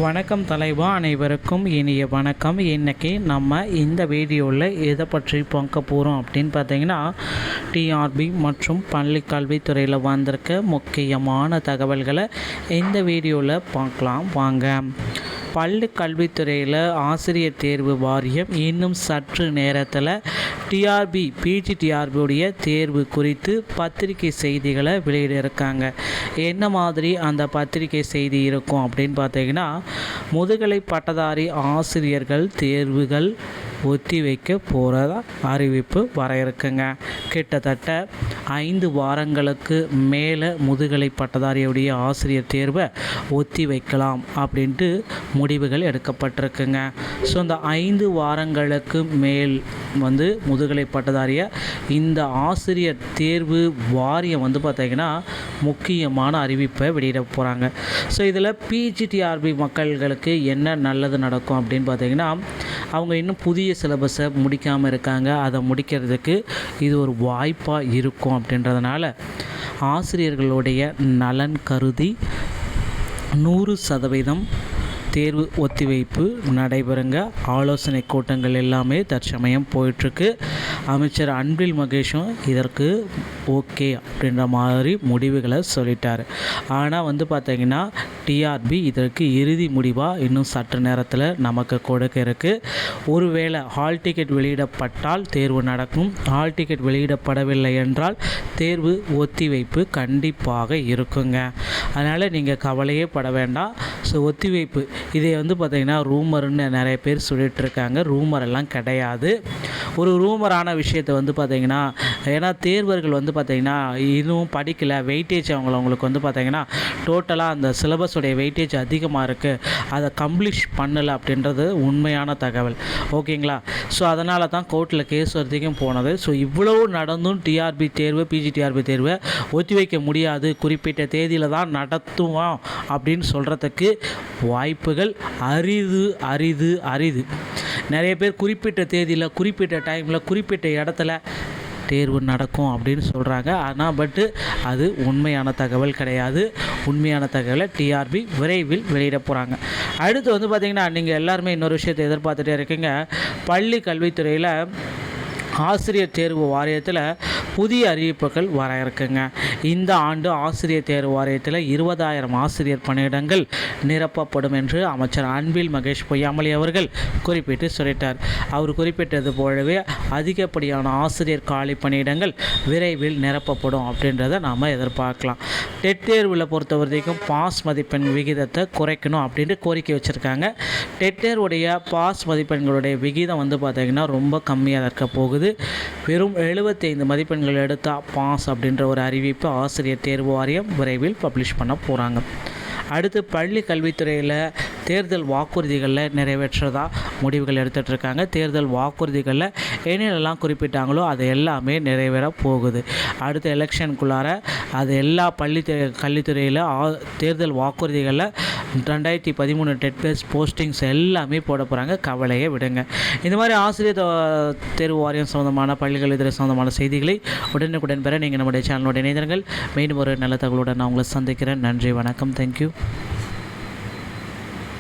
வணக்கம் தலைவா, அனைவருக்கும் இனிய வணக்கம். இன்றைக்கி நம்ம இந்த வீடியோவில் எதை பற்றி பார்க்க போகிறோம் அப்படின்னு பார்த்தீங்கன்னா, டிஆர்பி மற்றும் பள்ளி கல்வித்துறையில் வந்திருக்க முக்கியமான தகவல்களை இந்த வீடியோவில் பார்க்கலாம் வாங்க. பள்ளி கல்வித்துறையில் ஆசிரியர் தேர்வு வாரியம் இன்னும் சற்று நேரத்தில் பிஜிடிஆர்பியுடைய தேர்வு குறித்து பத்திரிகை செய்திகளை வெளியிட இருக்காங்க. என்ன மாதிரி அந்த பத்திரிகை செய்தி இருக்கும் அப்படின்னு பார்த்தீங்கன்னா, முதுகலை பட்டதாரி ஆசிரியர்கள் தேர்வுகள் ஒத்தி வைக்க போகிறதா அறிவிப்பு வர இருக்குங்க. கிட்டத்தட்ட 5 வாரங்களுக்கு மேலே முதுகலை பட்டதாரியுடைய ஆசிரியர் தேர்வை ஒத்தி வைக்கலாம் அப்படின்ட்டு முடிவுகள் எடுக்கப்பட்டிருக்குங்க. ஸோ இந்த 5 வாரங்களுக்கு மேல் முதுகலை பட்டதாரியை இந்த ஆசிரியர் தேர்வு வாரியம் பார்த்திங்கன்னா முக்கியமான அறிவிப்பை வெளியிட போகிறாங்க. ஸோ இதில் பிஜிடிஆர்பி மக்கள்களுக்கு என்ன நல்லது நடக்கும் அப்படின்னு பார்த்திங்கன்னா, அவங்க இன்னும் புதிய சிலபஸை முடிக்காமல் இருக்காங்க. அதை முடிக்கிறதுக்கு இது ஒரு வாய்ப்பாக இருக்கும். அப்படின்றதுனால ஆசிரியர்களுடைய நலன் கருதி 100% தேர்வு ஒத்திவைப்பு நடைபெறுங்க. ஆலோசனை கூட்டங்கள் எல்லாமே தற்சமயம் போயிட்டுருக்கு. அமைச்சர் அன்பில் மகேஷும் இதற்கு ஓகே அப்படின்ற மாதிரி முடிவுகளை சொல்லிட்டார். ஆனால் பார்த்திங்கன்னா டிஆர்பி இதற்கு இறுதி முடிவாக இன்னும் சற்று நேரத்தில் நமக்கு கொடுக்க இருக்குது. ஒருவேளை ஹால் டிக்கெட் வெளியிடப்பட்டால் தேர்வு நடக்கும். ஹால் டிக்கெட் வெளியிடப்படவில்லை என்றால் தேர்வு ஒத்திவைப்பு கண்டிப்பாக இருக்குங்க. அதனால் நீங்கள் கவலையே பட வேண்டாம். ஸோ ஒத்திவைப்பு இதை பார்த்திங்கன்னா ரூமர்னு நிறைய பேர் சொல்லிகிட்டு இருக்காங்க. ரூமர் எல்லாம் கிடையாது. ஒரு ரூமரான விஷயத்தை பார்த்திங்கன்னா, ஏன்னா தேர்வர்கள் பார்த்திங்கன்னா இன்னும் படிக்கலை, வெயிட்டேஜ் அவங்களுக்கு பார்த்திங்கன்னா டோட்டலாக அந்த சிலபஸுடைய வெயிட்டேஜ் அதிகமாக இருக்குது, அதை கம்ப்ளீட் பண்ணலை அப்படின்றது உண்மையான தகவல். ஓகேங்களா? ஸோ அதனால தான் கோர்ட்டில் கேஸ் வரைக்கும் போனது. ஸோ இவ்வளவு நடந்தும் டிஆர்பி தேர்வு பிஜிடிஆர்பி தேர்வை ஒத்தி வைக்க முடியாது, குறிப்பிட்ட தேதியில் தான் நடத்துவோம் அப்படின்னு சொல்கிறதுக்கு வாய்ப்புகள் அரிது அரிது அரிது. நிறைய பேர் குறிப்பிட்ட தேதியில் குறிப்பிட்ட டைமில் குறிப்பிட்ட இடத்துல தேர்வு நடக்கும் அப்படின்னு சொல்கிறாங்க. ஆனால் அது உண்மையான தகவல் கிடையாது. உண்மையான தகவலை டிஆர்பி விரைவில் வெளியிட போகிறாங்க. அடுத்து பார்த்திங்கன்னா, நீங்கள் எல்லாருமே இன்னொரு விஷயத்தை எதிர்பார்த்துட்டே இருக்கீங்க. பள்ளி கல்வித்துறையில் ஆசிரியர் தேர்வு வாரியத்தில் புதிய அறிவிப்புகள் வர இருக்குங்க. இந்த ஆண்டு ஆசிரியர் தேர்வு வாரியத்தில் 20,000 ஆசிரியர் பணியிடங்கள் நிரப்பப்படும் என்று அமைச்சர் அன்பில் மகேஷ் பொய்யாமொழி அவர்கள் குறிப்பிட்டு சொல்லிட்டார். அவர் குறிப்பிட்டது போலவே அதிகப்படியான ஆசிரியர் காலி பணியிடங்கள் விரைவில் நிரப்பப்படும் அப்படின்றத நாம் எதிர்பார்க்கலாம். டெட் தேர்வில் பொறுத்த வரைக்கும் பாஸ் மதிப்பெண் விகிதத்தை குறைக்கணும் அப்படின்ட்டு கோரிக்கை வச்சுருக்காங்க. டெட் தேர்வுடைய பாஸ் மதிப்பெண்களுடைய விகிதம் பார்த்திங்கன்னா ரொம்ப கம்மியாக இருக்க போகுது. வெறும் 75 மதிப்பெண்கள் எடுத்தால் பாஸ் அப்படின்ற ஒரு அறிவிப்பு ஆசிரியர் தேர்வு வாரியம் விரைவில் பப்ளிஷ் பண்ண போகிறாங்க. அடுத்து பள்ளி கல்வித்துறையில் தேர்தல் வாக்குறுதிகளில் நிறைவேற்றதா முடிவுகள் எடுத்துகிட்டு இருக்காங்க. தேர்தல் வாக்குறுதிகளில் என்னென்னலாம் குறிப்பிட்டாங்களோ அது எல்லாமே நிறைவேற போகுது. அடுத்த எலெக்ஷனுக்குள்ளார அது எல்லா கல்வித்துறையில் தேர்தல் வாக்குறுதிகளில் 2013 டெட் பேஸ் போஸ்டிங்ஸ் எல்லாமே போட போகிறாங்க. கவலையை விடுங்க. இந்த மாதிரி ஆசிரியர் தேர்வு வாரியம் சம்மந்தமான பள்ளி கல்வித்துறை சம்மந்தமான செய்திகளை உடனுக்குடன் பெற நீங்கள் நம்முடைய சேனலோட இணைந்திருங்கள். மீண்டும் ஒரு நல்ல தகவலுடன் நான் உங்களை சந்திக்கிறேன். நன்றி, வணக்கம், தேங்க்யூ.